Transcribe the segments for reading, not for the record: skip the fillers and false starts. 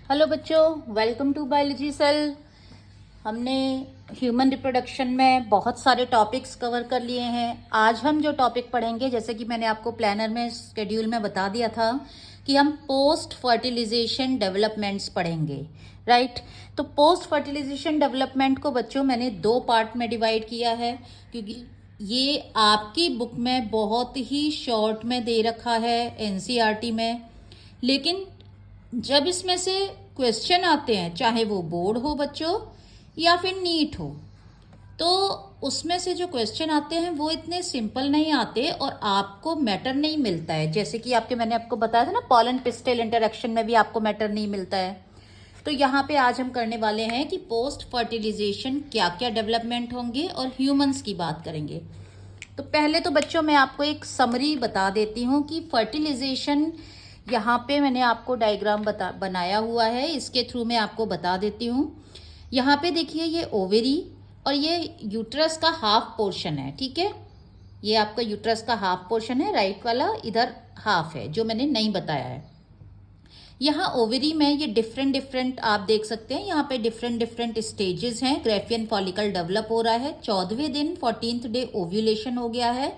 Hello बच्चों, welcome to biology cell. हमने human reproduction में बहुत सारे टॉपिक्स कवर कर लिए हैं। आज हम जो टॉपिक पढ़ेंगे, जैसे कि मैंने आपको प्लानर में शेड्यूल में बता दिया था कि हम पोस्ट फर्टिलाइजेशन डेवलपमेंट्स पढ़ेंगे, राइट। तो पोस्ट फर्टिलाइजेशन डेवलपमेंट को बच्चों मैंने 2 पार्ट में डिवाइड किया है, क्योंकि ये आपकी बुक में बहुत ही शॉर्ट में दे रखा है एनसीईआरटी में। लेकिन जब इसमें से क्वेश्चन आते हैं, चाहे वो बोर्ड हो बच्चों या फिर नीट हो, तो उसमें से जो क्वेश्चन आते हैं वो इतने सिंपल नहीं आते और आपको मैटर नहीं मिलता है। जैसे कि मैंने आपको बताया था ना, पॉलन पिस्टल इंटरेक्शन में भी आपको मैटर नहीं मिलता है। तो यहाँ पे आज हम करने वाले हैं कि पोस्ट फर्टिलाइजेशन क्या क्या डेवलपमेंट होंगे और ह्यूमंस की बात करेंगे। तो पहले तो बच्चों मैं आपको एक समरी बता देती हूँ कि फर्टिलाइजेशन, यहाँ पे मैंने आपको डायग्राम बनाया हुआ है, इसके थ्रू मैं आपको बता देती हूँ। यहाँ पे देखिए, ये ओवेरी और ये यूट्रस का हाफ पोर्शन है, ठीक है। ये आपका यूट्रस का हाफ पोर्शन है, राइट वाला इधर हाफ है, जो मैंने नहीं बताया है। यहाँ ओवेरी में ये डिफरेंट आप देख सकते हैं, यहाँ पे डिफरेंट स्टेजेस हैं। ग्रेफियन फॉलिकल डेवलप हो रहा है, 14वें दिन 14th डे ओव्यूलेशन हो गया है।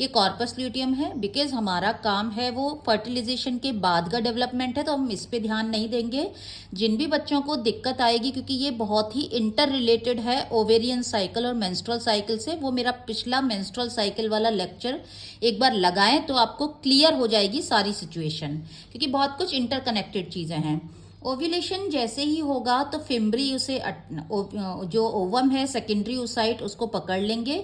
ये कॉर्पस ल्यूटियम है, बिकॉज हमारा काम है वो फर्टिलाइजेशन के बाद का डेवलपमेंट है, तो हम इस पे ध्यान नहीं देंगे। जिन भी बच्चों को दिक्कत आएगी, क्योंकि ये बहुत ही इंटर रिलेटेड है ओवेरियन साइकिल और मेंस्ट्रुअल साइकिल से, वो मेरा पिछला मेंस्ट्रुअल साइकिल वाला लेक्चर एक बार लगाएं तो आपको क्लियर हो जाएगी सारी सिचुएशन, क्योंकि बहुत कुछ इंटरकनेक्टेड चीजें हैं। ओव्यूलेशन जैसे ही होगा तो फिम्बरी उसे जो ओवम है सेकेंडरी ओसाइट उसको पकड़ लेंगे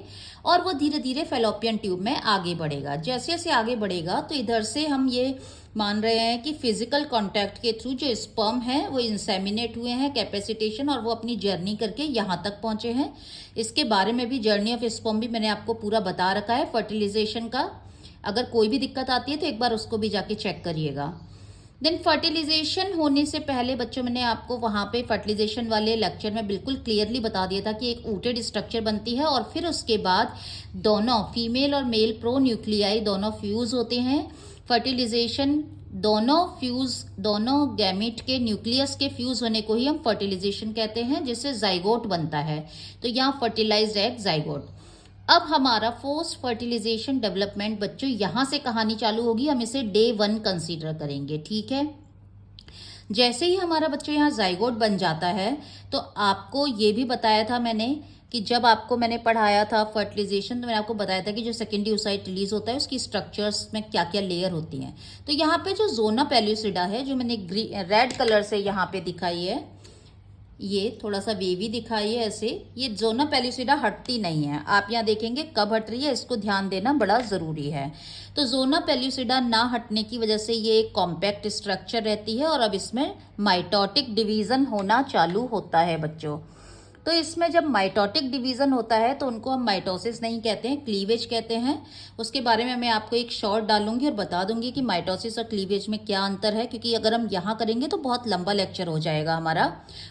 और वो धीरे धीरे फेलोपियन ट्यूब में आगे बढ़ेगा। जैसे जैसे आगे बढ़ेगा तो इधर से हम ये मान रहे हैं कि फिजिकल कांटेक्ट के थ्रू जो स्पर्म है वो इंसेमिनेट हुए हैं, कैपेसिटेशन, और वो अपनी जर्नी करके यहाँ तक पहुंचे हैं। इसके बारे में भी, जर्नी ऑफ स्पर्म भी मैंने आपको पूरा बता रखा है फर्टिलाइजेशन का। अगर कोई भी दिक्कत आती है तो एक बार उसको भी जाके चेक करिएगा। देन फर्टिलाइजेशन होने से पहले बच्चों, मैंने आपको वहाँ पे फर्टिलाइजेशन वाले लेक्चर में बिल्कुल क्लियरली बता दिया था कि एक ऊटेड स्ट्रक्चर बनती है और फिर उसके बाद दोनों फीमेल और मेल प्रो न्यूक्लियाई दोनों फ्यूज होते हैं। फर्टिलाइजेशन दोनों गैमेट के न्यूक्लियस के फ्यूज होने को ही हम फर्टिलाइजेशन कहते हैं, जिससे जाइगोट बनता है। तो यहाँ फर्टिलाइज्ड एग जाइगोट। अब हमारा पोस्ट फर्टिलाइजेशन डेवलपमेंट बच्चों, यहां से कहानी चालू होगी। हम इसे डे 1 कंसीडर करेंगे, ठीक है। जैसे ही हमारा बच्चों यहाँ जाइगोट बन जाता है, तो आपको ये भी बताया था मैंने कि जब आपको मैंने पढ़ाया था फर्टिलाइजेशन, तो मैंने आपको बताया था कि जो सेकेंडरी ओसाइट रिलीज होता है उसकी स्ट्रक्चर्स में क्या क्या लेयर होती हैं। तो यहाँ पे जो जोना पेल्यूसिडा है, जो मैंने रेड कलर से यहाँ पे दिखाई है, ये थोड़ा सा वेवी दिखाई है ऐसे, ये जोना पेल्यूसिडा हटती नहीं है। आप यहाँ देखेंगे कब हट रही है, इसको ध्यान देना बड़ा ज़रूरी है। तो जोना पेल्यूसिडा ना हटने की वजह से ये एक कॉम्पैक्ट स्ट्रक्चर रहती है और अब इसमें माइटोटिक डिवीज़न होना चालू होता है बच्चों। तो इसमें जब माइटोटिक डिवीजन होता है तो उनको हम माइटोसिस नहीं कहते हैं, क्लीवेज कहते हैं। उसके बारे में मैं आपको एक शॉर्ट डालूंगी और बता दूंगी कि माइटोसिस और क्लीवेज में क्या अंतर है, क्योंकि अगर हम यहाँ करेंगे तो बहुत लंबा लेक्चर हो जाएगा हमारा,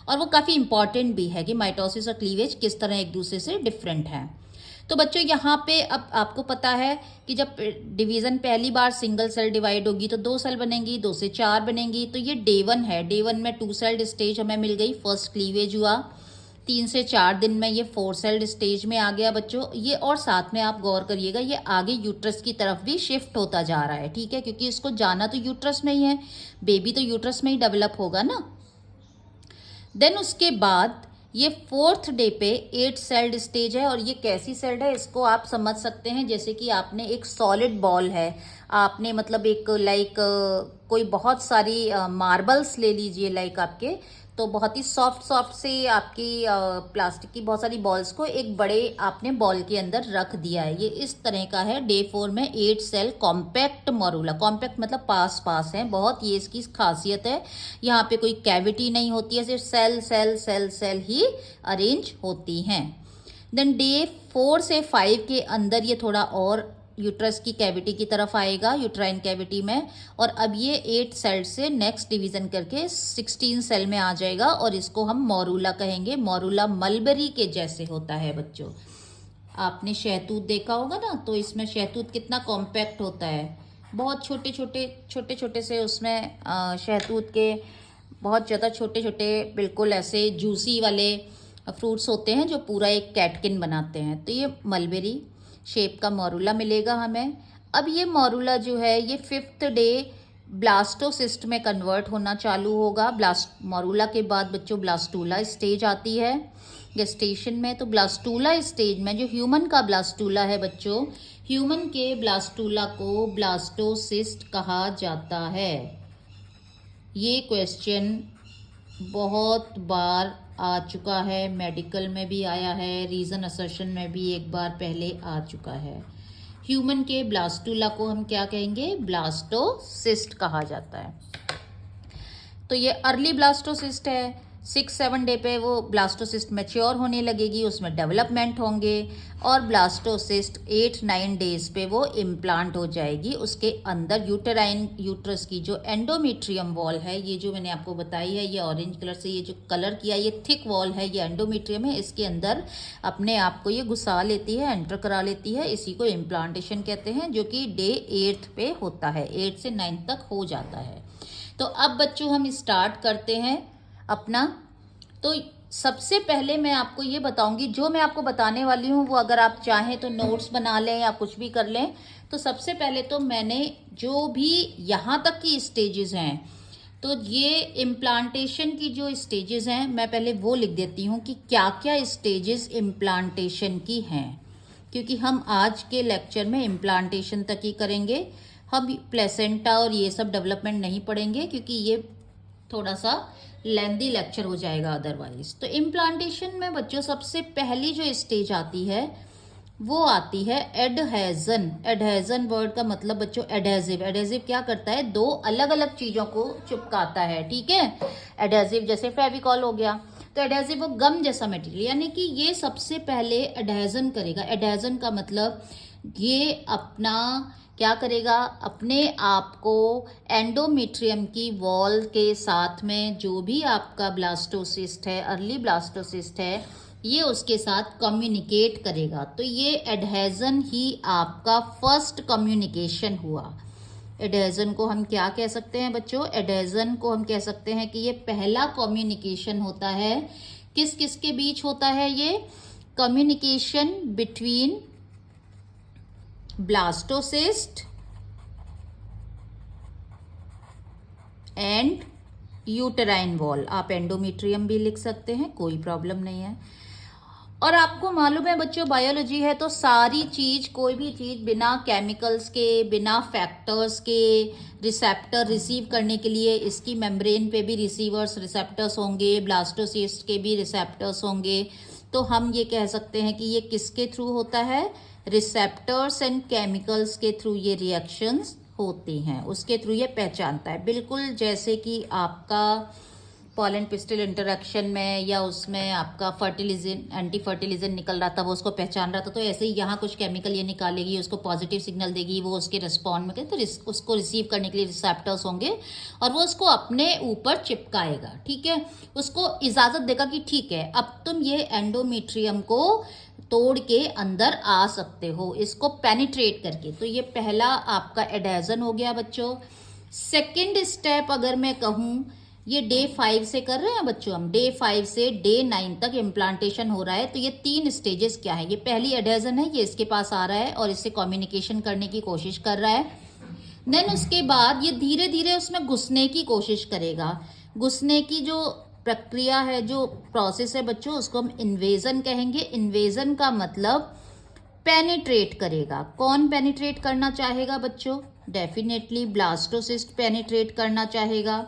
और वो काफ़ी इंपॉर्टेंट भी है कि माइटोसिस और क्लीवेज किस तरह एक दूसरे से डिफरेंट है। तो बच्चों यहाँ पे अब आपको पता है कि जब डिवीजन पहली बार सिंगल सेल डिवाइड होगी तो 2 सेल बनेंगी, 2 से 4 बनेंगी। तो ये डे 1 है, डे 1 में 2 सेल्ड स्टेज हमें मिल गई, फर्स्ट क्लीवेज हुआ। 3 से 4 दिन में ये 4 सेल्ड स्टेज में आ गया बच्चों ये। और साथ में आप गौर करिएगा, ये आगे यूट्रस की तरफ भी शिफ्ट होता जा रहा है, ठीक है, क्योंकि इसको जाना तो यूट्रस में ही है, बेबी तो यूट्रस में ही डेवलप होगा ना। देन उसके बाद ये 4th डे पे 8 सेल्ड स्टेज है, और ये कैसी सेल्ड है इसको आप समझ सकते हैं, जैसे कि आपने एक सॉलिड बॉल है, आपने मतलब एक कोई बहुत सारी मार्बल्स ले लीजिए, आपके तो बहुत ही सॉफ्ट से आपकी प्लास्टिक की बहुत सारी बॉल्स को एक बड़े आपने बॉल के अंदर रख दिया है। ये इस तरह का है। डे 4 में 8 सेल कॉम्पैक्ट मोरूला, कॉम्पैक्ट मतलब पास है बहुत, ये इसकी खासियत है। यहाँ पे कोई कैविटी नहीं होती है, सिर्फ सेल सेल सेल सेल ही अरेंज होती हैं। देन डे 4 से 5 के अंदर ये थोड़ा और यूट्रस की कैविटी की तरफ आएगा, यूट्राइन कैविटी में, और अब ये 8 सेल से नेक्स्ट डिवीजन करके 16 सेल में आ जाएगा, और इसको हम मोरूला कहेंगे। मोरूला मलबेरी के जैसे होता है बच्चों। आपने शहतूत देखा होगा ना, तो इसमें शहतूत कितना कॉम्पैक्ट होता है, बहुत छोटे छोटे से उसमें शहतूत के बहुत ज़्यादा छोटे छोटे बिल्कुल ऐसे जूसी वाले फ्रूट्स होते हैं जो पूरा एक कैटकिन बनाते हैं। तो ये मलबेरी शेप का मोरूला मिलेगा हमें। अब ये मोरूला जो है ये 5th डे ब्लास्टोसिस्ट में कन्वर्ट होना चालू होगा। मोरूला के बाद बच्चों ब्लास्टूला स्टेज आती है गेस्टेशन में। तो ब्लास्टूला स्टेज में जो ह्यूमन का ब्लास्टूला है बच्चों, ह्यूमन के ब्लास्टूला को ब्लास्टोसिस्ट कहा जाता है। ये क्वेश्चन बहुत बार आ चुका है, मेडिकल में भी आया है, रीजन असर्शन में भी एक बार पहले आ चुका है। ह्यूमन के ब्लास्टूला को हम क्या कहेंगे? ब्लास्टोसिस्ट कहा जाता है। तो ये अर्ली ब्लास्टोसिस्ट है। 6-7 डे पे वो ब्लास्टोसिस्ट मैच्योर होने लगेगी, उसमें डेवलपमेंट होंगे और ब्लास्टोसिस्ट 8-9 डेज पे वो इम्प्लांट हो जाएगी उसके अंदर। यूट्रस की जो एंडोमेट्रियम वॉल है, ये जो मैंने आपको बताई है, ये ऑरेंज कलर से ये जो कलर किया, ये थिक वॉल है, ये एंडोमेट्रियम है। इसके अंदर अपने आप को ये घुसा लेती है, एंटर करा लेती है। इसी को इम्प्लांटेशन कहते हैं, जो कि डे 8 पे होता है, 8 से 9 तक हो जाता है। तो अब बच्चों हम स्टार्ट करते हैं अपना। तो सबसे पहले मैं आपको ये बताऊंगी, जो मैं आपको बताने वाली हूँ वो अगर आप चाहें तो नोट्स बना लें या कुछ भी कर लें। तो सबसे पहले तो मैंने जो भी यहाँ तक की स्टेजेस हैं, तो ये इम्प्लांटेशन की जो स्टेजेस हैं, मैं पहले वो लिख देती हूँ कि क्या क्या स्टेजेस इम्प्लांटेशन की हैं, क्योंकि हम आज के लेक्चर में इम्प्लांटेशन तक ही करेंगे। हम प्लेसेंटा और ये सब डेवलपमेंट नहीं पढ़ेंगे, क्योंकि ये थोड़ा सा लेंदी लेक्चर हो जाएगा अदरवाइज। तो इम्प्लांटेशन में बच्चों सबसे पहली जो स्टेज आती है वो आती है एडहेजन। एडहेजन वर्ड का मतलब बच्चों एडहेसिव। एडहेसिव क्या करता है? दो अलग अलग चीजों को चिपकाता है, ठीक है। एडहेसिव जैसे फेविकॉल हो गया, तो एडहेसिव वो गम जैसा मटेरियल, यानी कि ये सबसे पहले एडहेजन करेगा। एडहेजन का मतलब ये अपना क्या करेगा? अपने आप को एंडोमेट्रियम की वॉल के साथ में जो भी आपका ब्लास्टोसिस्ट है, अर्ली ब्लास्टोसिस्ट है, ये उसके साथ कम्युनिकेट करेगा। तो ये एडहेजन ही आपका फर्स्ट कम्युनिकेशन हुआ। एडहेजन को हम क्या कह सकते हैं बच्चों? एडहेजन को हम कह सकते हैं कि ये पहला कम्युनिकेशन होता है। किस किस के बीच होता है ये communication? Between blastocyst and uterine wall. आप एंडोमेट्रियम भी लिख सकते हैं, कोई प्रॉब्लम नहीं है। और आपको मालूम है बच्चों, बायोलॉजी है तो सारी चीज, कोई भी चीज बिना केमिकल्स के, बिना फैक्टर्स के रिसेप्टर रिसीव करने के लिए इसकी मेम्ब्रेन पे भी रिसीवर्स रिसेप्टर्स होंगे, ब्लास्टोसिस्ट के भी रिसेप्टर्स होंगे। तो हम ये कह सकते हैं कि ये किसके थ्रू होता है? रिसेप्टर्स एंड केमिकल्स के थ्रू ये रिएक्शंस होती हैं, उसके थ्रू ये पहचानता है। बिल्कुल जैसे कि आपका पॉलन पिस्टल इंटरेक्शन में या उसमें आपका फर्टिलिजन, एंटी फर्टिलिजन निकल रहा था, वो उसको पहचान रहा था, तो ऐसे ही यहाँ कुछ केमिकल ये निकालेगी, उसको पॉजिटिव सिग्नल देगी, वो उसके रिस्पॉन्ड में तो उसको रिसीव करने के लिए रिसेप्टर्स होंगे और वो उसको अपने ऊपर चिपकाएगा, ठीक है। उसको इजाज़त देगा कि ठीक है अब तुम ये एंडोमेट्रियम को तोड़ के अंदर आ सकते हो, इसको पेनिट्रेट करके। तो ये पहला आपका एडहेजन हो गया बच्चों। सेकेंड स्टेप अगर मैं कहूँ, ये डे 5 से कर रहे हैं बच्चों हम, डे 5 से डे 9 तक इम्प्लांटेशन हो रहा है। तो ये 3 स्टेजेस क्या है? ये पहली एडहेजन है, ये इसके पास आ रहा है और इससे कम्युनिकेशन करने की कोशिश कर रहा है। देन उसके बाद ये धीरे धीरे उसमें घुसने की कोशिश करेगा। घुसने की जो प्रक्रिया है, जो प्रोसेस है बच्चों, उसको हम इन्वेजन कहेंगे। इन्वेजन का मतलब पेनिट्रेट करेगा। कौन पेनिट्रेट करना चाहेगा बच्चों? डेफिनेटली ब्लास्टोसिस्ट पेनिट्रेट करना चाहेगा।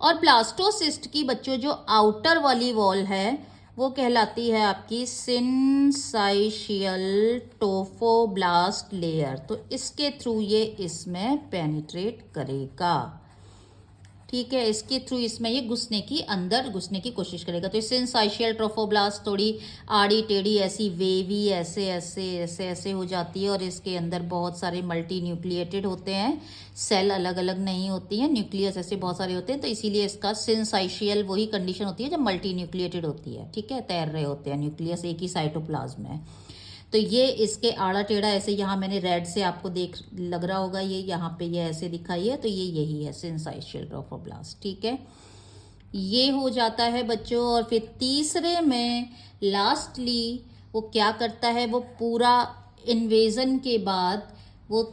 और ब्लास्टोसिस्ट की बच्चों जो आउटर वाली वॉल है वो कहलाती है आपकी सिंसाइशियल टोफोब्लास्ट लेयर। तो इसके थ्रू ये इसमें पेनिट्रेट करेगा, ठीक है। इसके थ्रू इसमें ये अंदर घुसने की कोशिश करेगा। तो सिंसाइशियल ट्रोफोब्लास्ट थोड़ी आड़ी टेढ़ी ऐसी वेवी ऐसे ऐसे ऐसे ऐसे हो जाती है और इसके अंदर बहुत सारे मल्टी न्यूक्लिएटेड होते हैं, सेल अलग अलग नहीं होती हैं, न्यूक्लियस ऐसे बहुत सारे होते हैं। तो इसीलिए इसका सिंसाइशियल वही कंडीशन होती है जब मल्टी न्यूक्लिएटेड होती है, ठीक है, तैर रहे होते हैं, न्यूक्लियस एक ही साइटोप्लाज्म है। तो ये इसके आड़ा टेढ़ा ऐसे, यहाँ मैंने रेड से आपको देख लग रहा होगा, ये यहाँ पे ये ऐसे दिखाई है, तो ये यही है सिंसाइशियल ट्रोफोब्लास्ट। ठीक है, ये हो जाता है बच्चों। और फिर तीसरे में लास्टली वो क्या करता है, वो पूरा इन्वेजन के बाद वो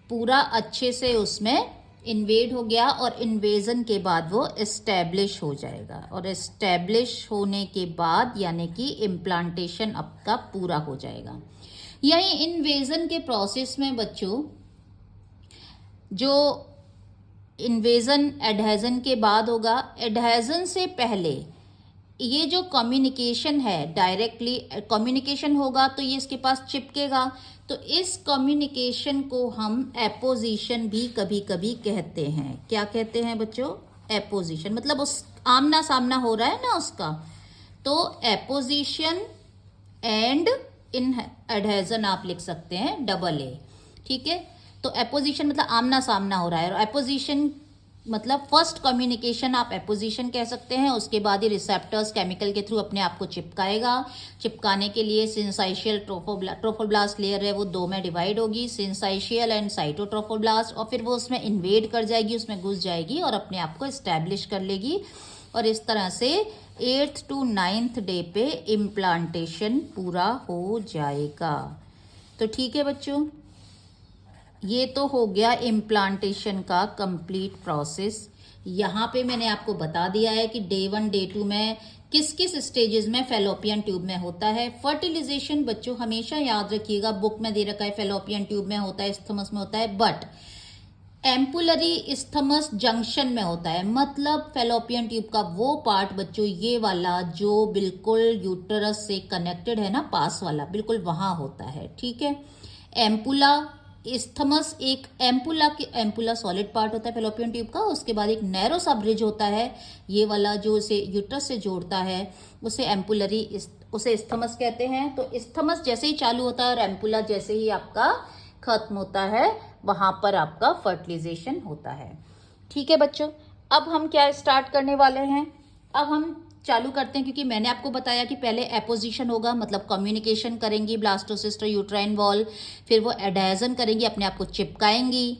पूरा अच्छे से उसमें इन्वेड हो गया, और इन्वेजन के बाद वो एस्टैब्लिश हो जाएगा, और एस्टैब्लिश होने के बाद यानी कि इम्प्लांटेशन आपका पूरा हो जाएगा। यही इन्वेजन के प्रोसेस में बच्चों, जो इन्वेजन एडहेजन के बाद होगा, एडहेजन से पहले ये जो कम्युनिकेशन है, डायरेक्टली कम्युनिकेशन होगा तो ये इसके पास चिपकेगा, तो इस कम्युनिकेशन को हम एपोजिशन भी कभी कभी कहते हैं। क्या कहते हैं बच्चों? एपोजिशन। मतलब उस आमना सामना हो रहा है ना उसका, तो एपोजिशन एंड इन एडहेजन आप लिख सकते हैं डबल ए। ठीक है, तो एपोजिशन मतलब आमना सामना हो रहा है, और एपोजिशन मतलब फर्स्ट कम्युनिकेशन आप एपोजिशन कह सकते हैं। उसके बाद ही रिसेप्टर्स केमिकल के थ्रू अपने आप को चिपकाएगा। चिपकाने के लिए सिंसाइशियल ट्रोफोब्लास्ट लेयर है वो दो में डिवाइड होगी, सिंसाइशियल एंड साइटोट्रोफोब्लास्ट, और फिर वो उसमें इन्वेड कर जाएगी, उसमें घुस जाएगी और अपने आप को एस्टैब्लिश कर लेगी। और इस तरह से 8th to 9th डे पे इम्प्लांटेशन पूरा हो जाएगा। तो ठीक है बच्चों, ये तो हो गया इम्प्लांटेशन का कंप्लीट प्रोसेस। यहाँ पे मैंने आपको बता दिया है कि डे 1 डे 2 में किस किस स्टेजेस में फेलोपियन ट्यूब में होता है। फर्टिलाइजेशन बच्चों हमेशा याद रखिएगा, बुक में दे रखा है फेलोपियन ट्यूब में होता है, इस्थमस में होता है, बट एम्पुलरी इस्थमस जंक्शन में होता है। मतलब फेलोपियन ट्यूब का वो पार्ट बच्चों, ये वाला जो बिल्कुल यूटरस से कनेक्टेड है ना, पास वाला, बिल्कुल वहां होता है। ठीक है, एम्पुला इस्थमस एक एम्पुला सॉलिड पार्ट होता है फेलोपियन ट्यूब का। उसके बाद एक नैरो सा ब्रिज होता है, ये वाला जो उसे यूट्रस से जोड़ता है, उसे एम्पुलरी उसे इस्थमस कहते हैं। तो इस्थमस जैसे ही चालू होता है और एम्पुला जैसे ही आपका खत्म होता है, वहां पर आपका फर्टिलाइजेशन होता है। ठीक है बच्चों, अब हम क्या स्टार्ट करने वाले हैं, अब हम चालू करते हैं, क्योंकि मैंने आपको बताया कि पहले एपोजिशन होगा, मतलब कम्युनिकेशन करेंगी ब्लास्टोसिस्ट और यूट्राइन वॉल, फिर वो एडहेजन करेंगी, अपने आप को चिपकाएंगी।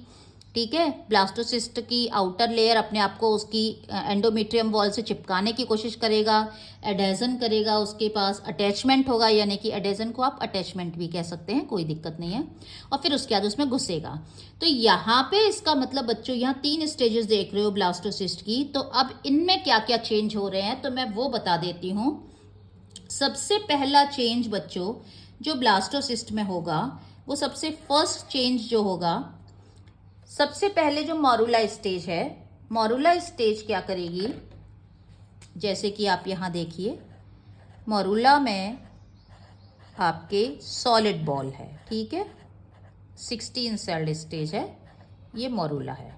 ठीक है, ब्लास्टोसिस्ट की आउटर लेयर अपने आप को उसकी एंडोमेट्रियम वॉल से चिपकाने की कोशिश करेगा, एडहेजन करेगा, उसके पास अटैचमेंट होगा, यानी कि एडहेजन को आप अटैचमेंट भी कह सकते हैं, कोई दिक्कत नहीं है, और फिर उसके बाद उसमें घुसेगा। तो यहाँ पे इसका मतलब बच्चों, यहाँ 3 स्टेजेस देख रहे हो ब्लास्टोसिस्ट की, तो अब इनमें क्या क्या चेंज हो रहे हैं तो मैं वो बता देती हूँ। सबसे पहला चेंज बच्चों जो ब्लास्टोसिस्ट में होगा, वो सबसे फर्स्ट चेंज जो होगा, सबसे पहले जो मॉरूला स्टेज है, मॉरूला स्टेज क्या करेगी, जैसे कि आप यहाँ देखिए, मॉरूला में आपके सॉलिड बॉल है। ठीक है, 16 सेल्ड स्टेज है, ये मॉरूला है।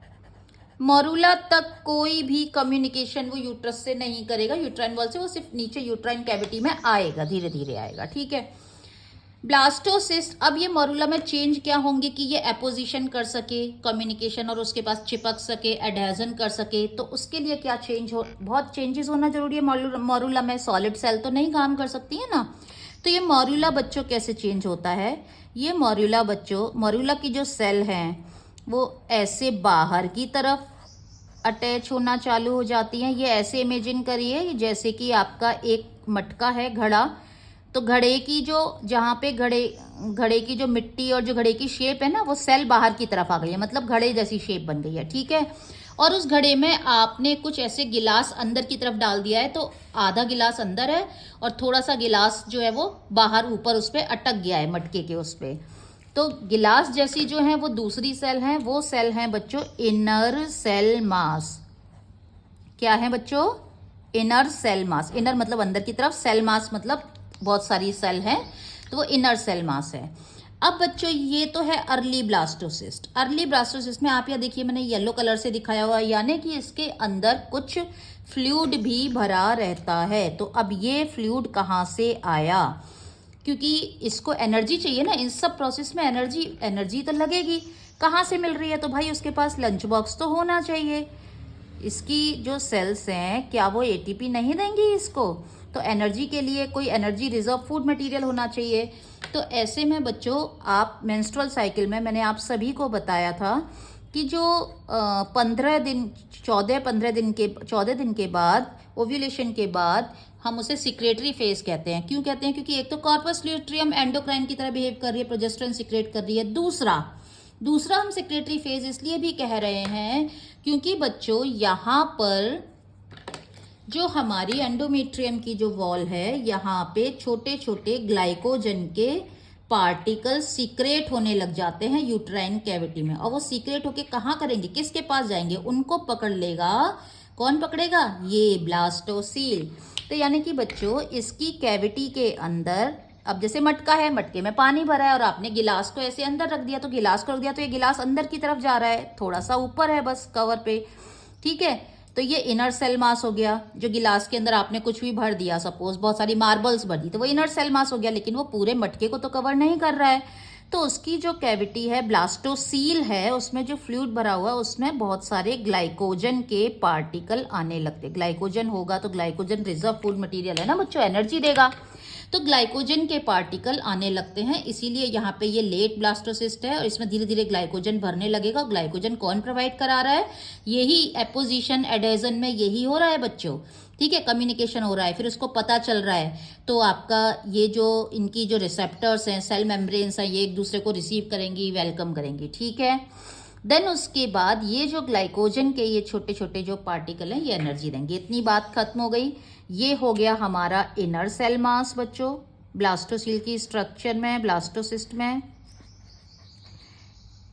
मॉरूला तक कोई भी कम्युनिकेशन वो यूट्रस से नहीं करेगा, यूट्राइन वॉल से, वो सिर्फ नीचे यूट्राइन कैविटी में आएगा, धीरे धीरे आएगा। ठीक है, ब्लास्टोसिस्ट, अब ये मॉरूला में चेंज क्या होंगे कि ये एपोजिशन कर सके, कम्युनिकेशन और उसके पास चिपक सके, एडहेजन कर सके। तो उसके लिए क्या चेंज हो, बहुत चेंजेस होना जरूरी है मॉरूला में, सॉलिड सेल तो नहीं काम कर सकती है ना। तो ये मॉरूला बच्चों कैसे चेंज होता है, ये मॉरूला बच्चों, मॉरूला की जो सेल हैं वो ऐसे बाहर की तरफ अटैच होना चालू हो जाती हैं। ये ऐसे इमेजिन करिए जैसे कि आपका एक मटका है, घड़ा, तो घड़े की जो, जहाँ पे घड़े की जो मिट्टी और जो घड़े की शेप है ना, वो सेल बाहर की तरफ आ गई है, मतलब घड़े जैसी शेप बन गई है। ठीक है, और उस घड़े में आपने कुछ ऐसे गिलास अंदर की तरफ डाल दिया है, तो आधा गिलास अंदर है और थोड़ा सा गिलास जो है वो बाहर ऊपर उस पर अटक गया है मटके के उस पर। तो गिलास जैसी जो है वो दूसरी सेल है, वो सेल है बच्चों इनर सेल मास। क्या है बच्चों? Inner cell mass. इनर मतलब अंदर की तरफ, सेल मास मतलब बहुत सारी सेल है, तो वो इनर सेल मास है। अब बच्चों ये तो है अर्ली ब्लास्टोसिस्ट। अर्ली ब्लास्टोसिस्ट में आप यहाँ देखिए, मैंने येलो कलर से दिखाया हुआ है, यानी कि इसके अंदर कुछ फ्लूइड भी भरा रहता है। तो अब ये फ्लूइड कहाँ से आया, क्योंकि इसको एनर्जी चाहिए ना, इन सब प्रोसेस में एनर्जी तो लगेगी, कहाँ से मिल रही है, तो भाई उसके पास लंच बॉक्स तो होना चाहिए। इसकी जो सेल्स हैं क्या वो एटीपी नहीं देंगी इसको? तो एनर्जी के लिए कोई एनर्जी रिजर्व फूड मटेरियल होना चाहिए। तो ऐसे में बच्चों आप मेंस्ट्रुअल साइकिल में मैंने आप सभी को बताया था कि जो 15 दिन 14 दिन के बाद ओव्यूलेशन के बाद हम उसे सिक्रेटरी फेज कहते हैं। क्यों कहते हैं? क्योंकि एक तो कॉर्पस ल्यूटियम एंडोक्राइन की तरह बिहेव कर रही है, प्रोजेस्टेरोन सिक्रेट कर रही है। दूसरा हम सेक्रेटरी फेज इसलिए भी कह रहे हैं क्योंकि बच्चों यहाँ पर जो हमारी एंडोमेट्रियम की जो वॉल है यहाँ पे छोटे छोटे ग्लाइकोजन के पार्टिकल्स सीक्रेट होने लग जाते हैं यूट्राइन कैविटी में, और वो सीक्रेट होके कहाँ करेंगे, किसके पास जाएंगे? उनको पकड़ लेगा। कौन पकड़ेगा? ये ब्लास्टोसील। तो यानी कि बच्चों इसकी कैविटी के अंदर, अब जैसे मटका है, मटके में पानी भरा है और आपने गिलास को ऐसे अंदर रख दिया, तो गिलास को रख दिया तो ये गिलास अंदर की तरफ जा रहा है, थोड़ा सा ऊपर है बस कवर पे, ठीक है। तो ये इनर सेल मास हो गया। जो गिलास के अंदर आपने कुछ भी भर दिया, सपोज बहुत सारी मार्बल्स भर दी, तो वो इनर सेल मास हो गया, लेकिन वो पूरे मटके को तो कवर नहीं कर रहा है। तो उसकी जो कैविटी है, ब्लास्टोसील है, उसमें जो फ्लूइड भरा हुआ है उसमें बहुत सारे ग्लाइकोजन के पार्टिकल आने लगते। ग्लाइकोजन होगा तो ग्लाइकोजन रिजर्व फूड मटेरियल है ना बच्चों, एनर्जी देगा। तो ग्लाइकोजन के पार्टिकल आने लगते हैं, इसीलिए यहाँ पे ये लेट ब्लास्टोसिस्ट है और इसमें धीरे धीरे ग्लाइकोजन भरने लगेगा। ग्लाइकोजन कौन प्रोवाइड करा रहा है? यही एपोजिशन एडेजन में यही हो रहा है बच्चों, ठीक है, कम्युनिकेशन हो रहा है, फिर उसको पता चल रहा है। तो आपका ये जो इनकी जो रिसेप्टर्स हैं, सेल मेम्ब्रेन्स हैं, ये एक दूसरे को रिसीव करेंगी, वेलकम करेंगी, ठीक है। देन उसके बाद ये जो ग्लाइकोजन के ये छोटे छोटे जो पार्टिकल हैं ये एनर्जी देंगे। इतनी बात खत्म हो गई। ये हो गया हमारा इनर सेल मास बच्चों, ब्लास्टोसील की स्ट्रक्चर में, ब्लास्टोसिस्ट में।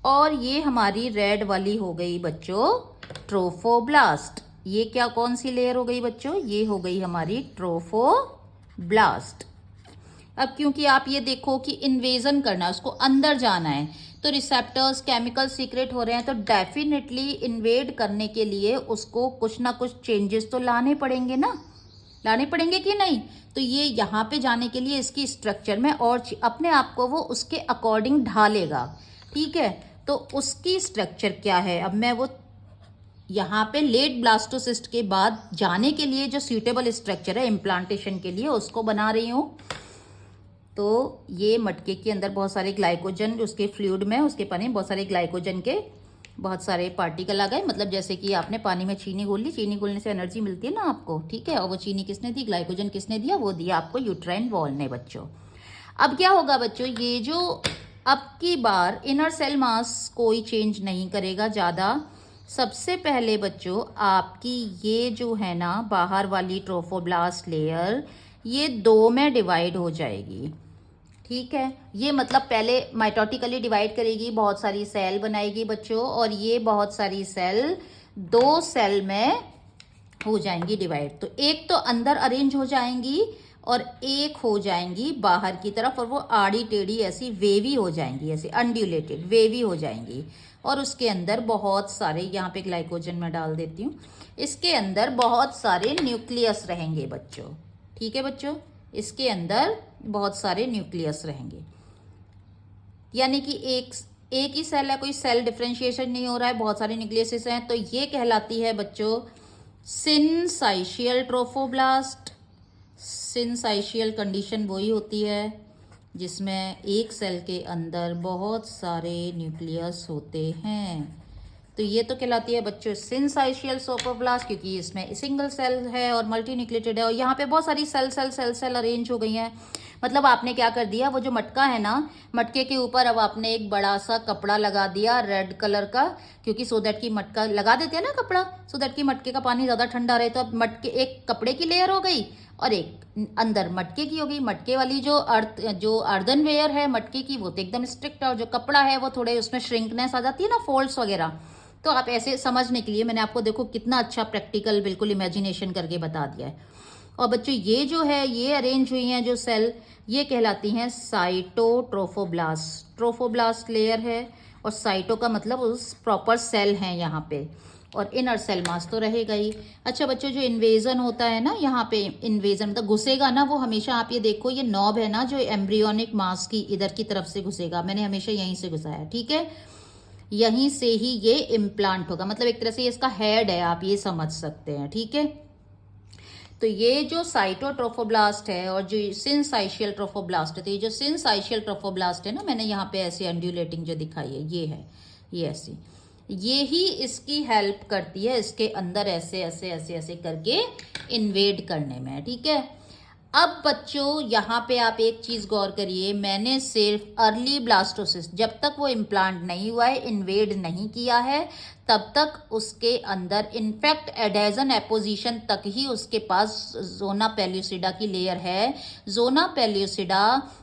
और ये हमारी रेड वाली हो गई बच्चों ट्रोफोब्लास्ट। ये क्या, कौन सी लेयर हो गई बच्चों? ये हो गई हमारी ट्रोफोब्लास्ट। अब क्योंकि आप ये देखो कि इन्वेजन करना है, उसको अंदर जाना है, तो रिसेप्टर्स केमिकल सीक्रेट हो रहे हैं, तो डेफिनेटली इन्वेड करने के लिए उसको कुछ ना कुछ चेंजेस तो लाने पड़ेंगे ना, लाने पड़ेंगे कि नहीं? तो ये यहाँ पे जाने के लिए इसकी स्ट्रक्चर में और अपने आप को वो उसके अकॉर्डिंग ढालेगा, ठीक है। तो उसकी स्ट्रक्चर क्या है? अब मैं वो यहाँ पे लेट ब्लास्टोसिस्ट के बाद जाने के लिए जो सूटेबल स्ट्रक्चर है इम्प्लांटेशन के लिए उसको बना रही हूँ। तो ये मटके के अंदर बहुत सारे ग्लाइकोजन, उसके फ्लूइड में, उसके पानी में बहुत सारे ग्लाइकोजन के बहुत सारे पार्टिकल आ गए। मतलब जैसे कि आपने पानी में चीनी घोल ली, चीनी घोलने से एनर्जी मिलती है ना आपको, ठीक है। और वो चीनी किसने दी? ग्लाइकोजन किसने दिया? वो दिया आपको यूट्राइन वॉल ने बच्चों। अब क्या होगा बच्चों, ये जो अब की बार इनर सेल मास कोई चेंज नहीं करेगा ज़्यादा। सबसे पहले बच्चों आपकी ये जो है ना बाहर वाली ट्रोफोब्लास्ट लेयर, ये 2 में डिवाइड हो जाएगी, ठीक है। ये मतलब पहले माइटोटिकली डिवाइड करेगी, बहुत सारी सेल बनाएगी बच्चों, और ये बहुत सारी सेल 2 सेल में हो जाएंगी डिवाइड। तो एक तो अंदर अरेंज हो जाएंगी और एक हो जाएंगी बाहर की तरफ, और वो आड़ी टेढ़ी ऐसी वेवी हो जाएंगी, ऐसी अनड्यूलेटेड वेवी हो जाएंगी। और उसके अंदर बहुत सारे, यहाँ पे ग्लाइकोजन में डाल देती हूँ, इसके अंदर बहुत सारे न्यूक्लियस रहेंगे बच्चों, ठीक है बच्चों। इसके अंदर बहुत सारे न्यूक्लियस रहेंगे, यानी कि एक ही सेल है, कोई सेल डिफरेंशिएशन नहीं हो रहा है, बहुत सारे न्यूक्लियस हैं। तो ये कहलाती है बच्चों सिनसाइशियल ट्रोफोब्लास्ट। सिनसाइशियल कंडीशन वही होती है जिसमें एक सेल के अंदर बहुत सारे न्यूक्लियस होते हैं। तो ये तो कहलाती है बच्चों सिनसाइशियल ट्रोफोब्लास्ट, क्योंकि इसमें सिंगल सेल है और मल्टी न्यूक्लिएटेड है, और यहाँ पे बहुत सारी सेल अरेंज हो गई हैं। मतलब आपने क्या कर दिया, वो जो मटका है ना, मटके के ऊपर अब आपने एक बड़ा सा कपड़ा लगा दिया रेड कलर का, क्योंकि सो दैट की मटका लगा देते हैं ना कपड़ा, सो दैट की मटके का पानी ज़्यादा ठंडा रहे। तो अब मटके, एक कपड़े की लेयर हो गई और एक अंदर मटके की हो गई। मटके वाली जो अर्दनवेयर है मटके की, वो तो एकदम स्ट्रिक्ट है, और जो कपड़ा है वो थोड़े उसमें श्रिंकनेस आ जाती है ना, फोल्ड्स वगैरह। तो आप ऐसे समझने के लिए मैंने आपको देखो कितना अच्छा प्रैक्टिकल बिल्कुल इमेजिनेशन करके बता दिया है। और बच्चों ये जो है, ये अरेंज हुई हैं जो सेल, ये कहलाती हैं साइटोट्रोफोब्लास्ट। ट्रोफोब्लास्ट लेयर है, और साइटो का मतलब उस प्रॉपर सेल हैं यहाँ पे, और इनर सेल मास तो रहेगा ही। अच्छा बच्चों, जो इन्वेजन होता है ना, यहाँ पे इन्वेजन मतलब घुसेगा ना, वो हमेशा आप ये देखो, ये नॉब है ना जो एम्ब्रियोनिक मास की इधर की तरफ से घुसेगा, मैंने हमेशा यहीं से घुसाया, ठीक है। यहीं से ही ये इम्प्लांट होगा, मतलब एक तरह से ये इसका हेड है, आप ये समझ सकते हैं, ठीक है। तो ये जो साइटोट्रोफोब्लास्ट है और जो सिंसाइशियल ट्रोफोब्लास्ट है, तो ये जो सिंसाइशियल ट्रोफोब्लास्ट है ना, मैंने यहाँ पे ऐसे अंड्यूलेटिंग जो दिखाई है, ये है, ये ऐसी, ये ही इसकी हेल्प करती है इसके अंदर ऐसे ऐसे ऐसे ऐसे करके इन्वेड करने में, ठीक है। अब बच्चों यहाँ पे आप एक चीज गौर करिए, मैंने सिर्फ अर्ली ब्लास्टोसिस, जब तक वो इम्प्लांट नहीं हुआ है, इन्वेड नहीं किया है, तब तक उसके अंदर इनफेक्ट एडेजन एपोजिशन तक ही उसके पास जोना पेल्यूसिडा की लेयर है। जोना पेल्यूसिडा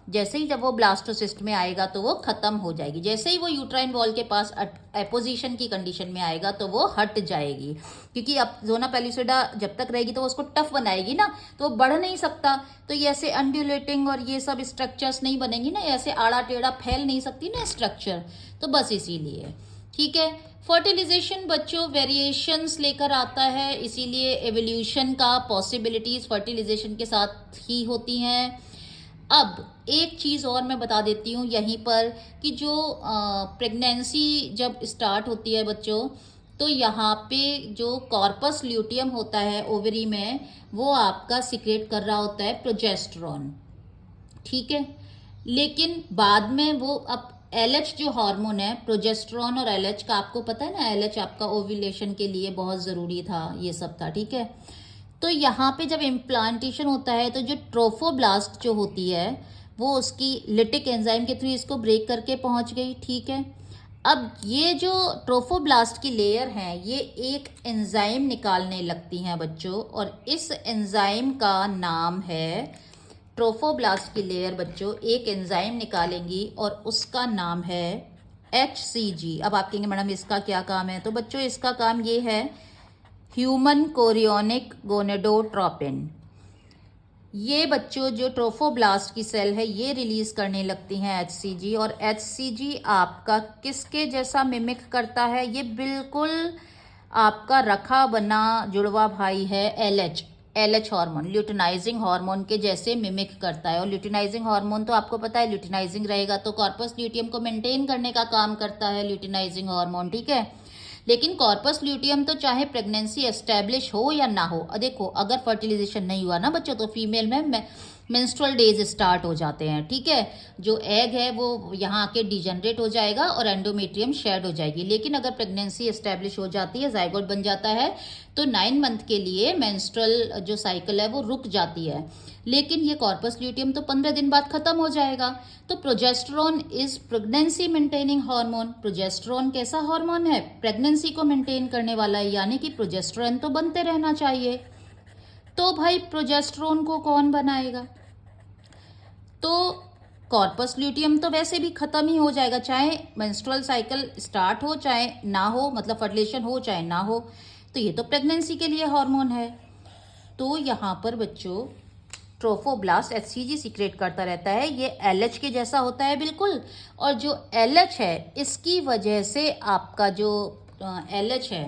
जैसे ही जब वो ब्लास्टोसिस्ट में आएगा तो वो खत्म हो जाएगी, जैसे ही वो यूट्राइन वॉल के पास एपोजिशन की कंडीशन में आएगा तो वो हट जाएगी, क्योंकि अब जोना पेल्यूसिडा जब तक रहेगी तो वो उसको टफ बनाएगी ना, तो वो बढ़ नहीं सकता। तो ये ऐसे अंड्यूलेटिंग और ये सब स्ट्रक्चर्स नहीं बनेंगी ना, ऐसे आड़ा टेढ़ा फैल नहीं सकती ना स्ट्रक्चर, तो बस इसीलिए, ठीक है। फर्टिलाइजेशन बच्चों वेरिएशंस लेकर आता है, इसीलिए एवोल्यूशन का पॉसिबिलिटीज फर्टिलाइजेशन के साथ ही होती हैं। अब एक चीज़ और मैं बता देती हूँ यहीं पर कि जो प्रेगनेंसी जब स्टार्ट होती है बच्चों, तो यहाँ पे जो कॉर्पस ल्यूटियम होता है ओवरी में, वो आपका सिक्रेट कर रहा होता है प्रोजेस्टेरॉन, ठीक है। लेकिन बाद में वो अब एलएच जो हार्मोन है, प्रोजेस्टेरॉन और एलएच का आपको पता है ना, एलएच आपका ओव्यूलेशन के लिए बहुत ज़रूरी था, ये सब था, ठीक है। तो यहाँ पे जब इम्प्लांटेशन होता है तो जो ट्रोफोब्लास्ट जो होती है वो उसकी लिटिक एंजाइम के थ्रू इसको ब्रेक करके पहुँच गई, ठीक है। अब ये जो ट्रोफोब्लास्ट की लेयर हैं ये एक एंजाइम निकालने लगती हैं बच्चों, और इस एंजाइम का नाम है, ट्रोफोब्लास्ट की लेयर बच्चों एक एंजाइम निकालेंगी और उसका नाम है HCG। अब आप कहेंगे मैडम इसका क्या काम है, तो बच्चों इसका काम ये है, ह्यूमन कोरियोनिक गोनेडोट्रोपिन। ये बच्चों जो ट्रोफोब्लास्ट की सेल है ये रिलीज करने लगती हैं HCG, और HCG आपका किसके जैसा मिमिक करता है, ये बिल्कुल आपका रखा बना जुड़वा भाई है LH हार्मोन, ल्यूटिनाइजिंग हार्मोन के जैसे मिमिक करता है। और ल्यूटिनाइजिंग हार्मोन तो आपको पता है ल्यूटिनाइजिंग रहेगा तो कॉर्पस ल्यूटियम को मेंटेन करने का काम करता है ल्यूटिनाइजिंग हार्मोन, ठीक है। लेकिन कॉर्पस ल्यूटियम तो चाहे प्रेगनेंसी एस्टेब्लिश हो या ना हो, देखो अगर फर्टिलाइजेशन नहीं हुआ ना बच्चों तो फीमेल में मेंस्ट्रुअल डेज स्टार्ट हो जाते हैं, ठीक है। जो एग है वो यहाँ आके डिजनरेट हो जाएगा और एंडोमेट्रियम शेड हो जाएगी। लेकिन अगर प्रेगनेंसी एस्टेब्लिश हो जाती है, जाइगोट बन जाता है, तो 9 मंथ के लिए मेंस्ट्रुअल जो साइकिल है वो रुक जाती है। लेकिन ये कॉर्पस ल्यूटियम तो 15 दिन बाद खत्म हो जाएगा। तो progesterone is pregnancy maintaining hormone. Progesterone कैसा हार्मोन है, प्रेगनेंसी को मेंटेन करने वाला है, यानी कि प्रोजेस्टेरॉन तो बनते रहना चाहिए। तो भाई प्रोजेस्टेरॉन को कौन बनाएगा, तो कॉर्पस ल्यूटियम तो वैसे भी खत्म ही हो जाएगा, चाहे मेंस्ट्रुअल साइकिल स्टार्ट हो चाहे ना हो, मतलब फर्टिलाइजेशन हो चाहे ना हो, तो ये तो प्रेगनेंसी के लिए हार्मोन है। तो यहाँ पर बच्चों ट्रोफोब्लास्ट HCG सीक्रेट करता रहता है, ये LH के जैसा होता है बिल्कुल, और जो LH है इसकी वजह से आपका जो LH है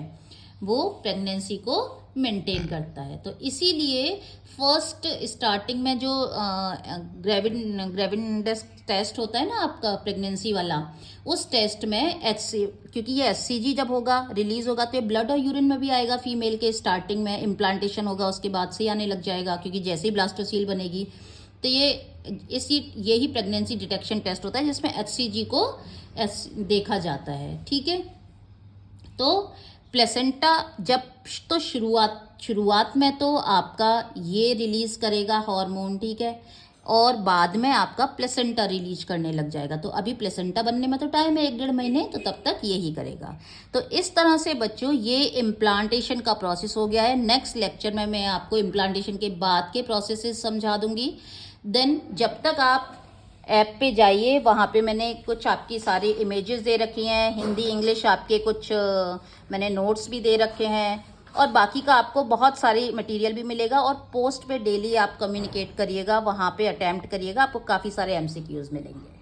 वो प्रेगनेंसी को मेंटेन करता है। तो इसीलिए फर्स्ट स्टार्टिंग में जो ग्रेविडनेस टेस्ट होता है ना आपका प्रेगनेंसी वाला, उस टेस्ट में क्योंकि ये HCG जब होगा रिलीज होगा तो ये ब्लड और यूरिन में भी आएगा फीमेल के, स्टार्टिंग में इम्प्लांटेशन होगा उसके बाद से आने लग जाएगा, क्योंकि जैसे ही ब्लास्टोसील बनेगी तो यही प्रेगनेंसी डिटेक्शन टेस्ट होता है जिसमें HCG को देखा जाता है, ठीक है। तो प्लेसेंटा जब तो शुरुआत में तो आपका ये रिलीज करेगा हार्मोन, ठीक है, और बाद में आपका प्लेसेंटा रिलीज करने लग जाएगा। तो अभी प्लेसेंटा बनने में तो टाइम है 1-1.5 महीने, तो तब तक यही करेगा। तो इस तरह से बच्चों ये इम्प्लांटेशन का प्रोसेस हो गया है। नेक्स्ट लेक्चर में मैं आपको इम्प्लांटेशन के बाद के प्रोसेसेस समझा दूंगी। देन जब तक आप ऐप पे जाइए, वहाँ पे मैंने कुछ आपकी सारी इमेजेस दे रखी हैं, हिंदी इंग्लिश आपके कुछ मैंने नोट्स भी दे रखे हैं, और बाकी का आपको बहुत सारी मटेरियल भी मिलेगा। और पोस्ट पे डेली आप कम्युनिकेट करिएगा, वहाँ पे अटेम्प्ट करिएगा, आपको काफ़ी सारे MCQs मिलेंगे।